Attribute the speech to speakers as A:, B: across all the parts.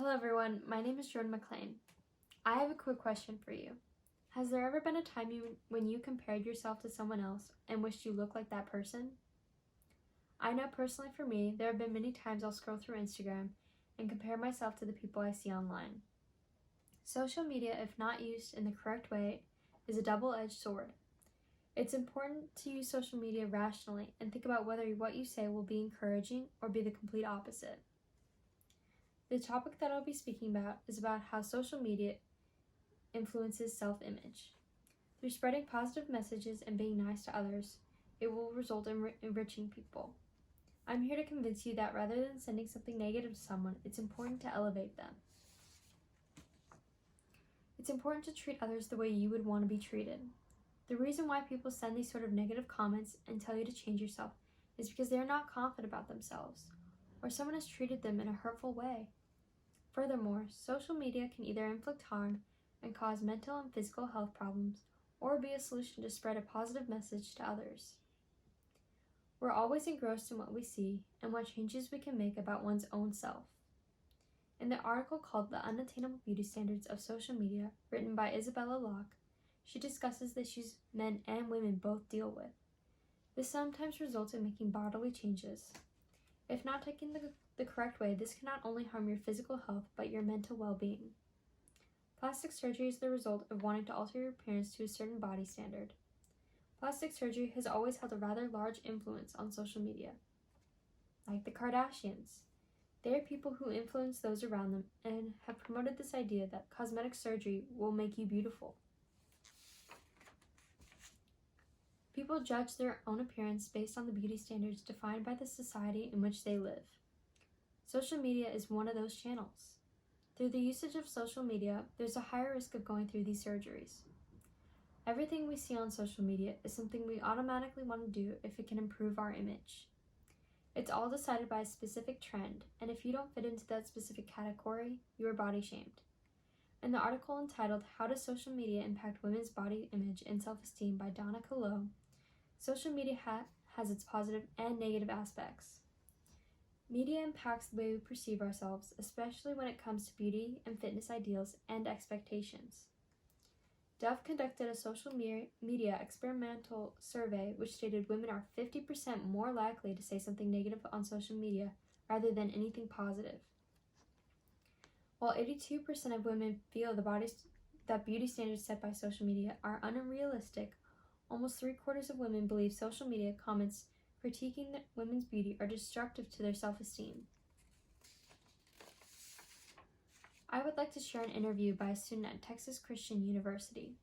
A: Hello everyone, my name is Jordan McLean. I have a quick question for you. Has there ever been a time when you compared yourself to someone else and wished you looked like that person? I know personally for me, there have been many times I'll scroll through Instagram and compare myself to the people I see online. Social media, if not used in the correct way, is a double-edged sword. It's important to use social media rationally and think about whether what you say will be encouraging or be the complete opposite. The topic that I'll be speaking about is about how social media influences self-image. Through spreading positive messages and being nice to others, it will result in enriching people. I'm here to convince you that rather than sending something negative to someone, it's important to elevate them. It's important to treat others the way you would want to be treated. The reason why people send these sort of negative comments and tell you to change yourself is because they're not confident about themselves, or someone has treated them in a hurtful way. Furthermore, social media can either inflict harm and cause mental and physical health problems, or be a solution to spread a positive message to others. We're always engrossed in what we see and what changes we can make about one's own self. In the article called The Unattainable Beauty Standards of Social Media, written by Isabella Locke, she discusses the issues men and women both deal with. This sometimes results in making bodily changes. If not taken the correct way, this can not only harm your physical health, but your mental well-being. Plastic surgery is the result of wanting to alter your appearance to a certain body standard. Plastic surgery has always held a rather large influence on social media. Like the Kardashians. They are people who influence those around them and have promoted this idea that cosmetic surgery will make you beautiful. People judge their own appearance based on the beauty standards defined by the society in which they live. Social media is one of those channels. Through the usage of social media, there's a higher risk of going through these surgeries. Everything we see on social media is something we automatically want to do if it can improve our image. It's all decided by a specific trend, and if you don't fit into that specific category, you are body shamed. In the article entitled How Does Social Media Impact Women's Body Image and Self-Esteem by Donna Calo, social media has its positive and negative aspects. Media impacts the way we perceive ourselves, especially when it comes to beauty and fitness ideals and expectations. Dove conducted a social media experimental survey which stated women are 50% more likely to say something negative on social media rather than anything positive. While 82% of women feel that beauty standards set by social media are unrealistic, almost 3/4 of women believe social media comments critiquing women's beauty are destructive to their self-esteem. I would like to share an interview by a student at Texas Christian University.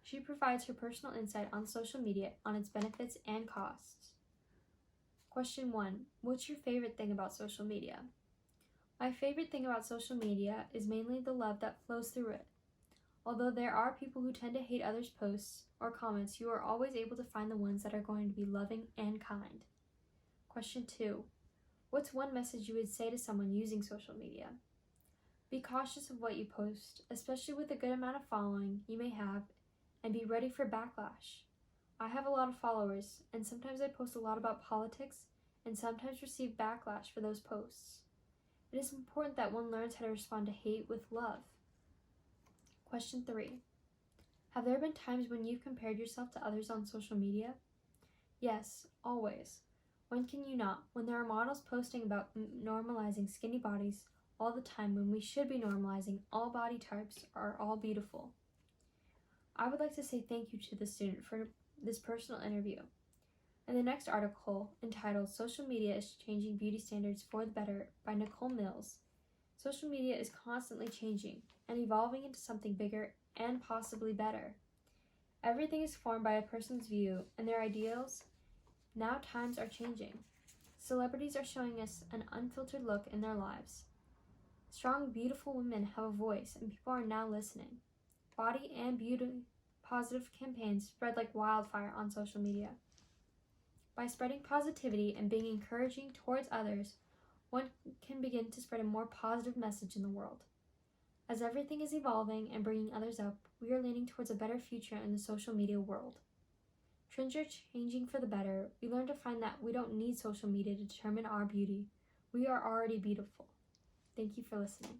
A: She provides her personal insight on social media, on its benefits and costs. Question 1. What's your favorite thing about social media? My favorite thing about social media is mainly the love that flows through it. Although there are people who tend to hate others' posts or comments, you are always able to find the ones that are going to be loving and kind. Question 2. What's one message you would say to someone using social media? Be cautious of what you post, especially with a good amount of following you may have, and be ready for backlash. I have a lot of followers, and sometimes I post a lot about politics and sometimes receive backlash for those posts. It is important that one learns how to respond to hate with love. Question 3. Have there been times when you've compared yourself to others on social media? Yes, always. When can you not? When there are models posting about normalizing skinny bodies all the time when we should be normalizing all body types are all beautiful. I would like to say thank you to the student for this personal interview. In the next article, entitled Social Media is Changing Beauty Standards for the Better by Nicole Mills, social media is constantly changing and evolving into something bigger and possibly better. Everything is formed by a person's view and their ideals. Now times are changing. Celebrities are showing us an unfiltered look in their lives. Strong, beautiful women have a voice and people are now listening. Body and beauty positive campaigns spread like wildfire on social media. By spreading positivity and being encouraging towards others, one can begin to spread a more positive message in the world. As everything is evolving and bringing others up, we are leaning towards a better future in the social media world. Trends are changing for the better. We learn to find that we don't need social media to determine our beauty. We are already beautiful. Thank you for listening.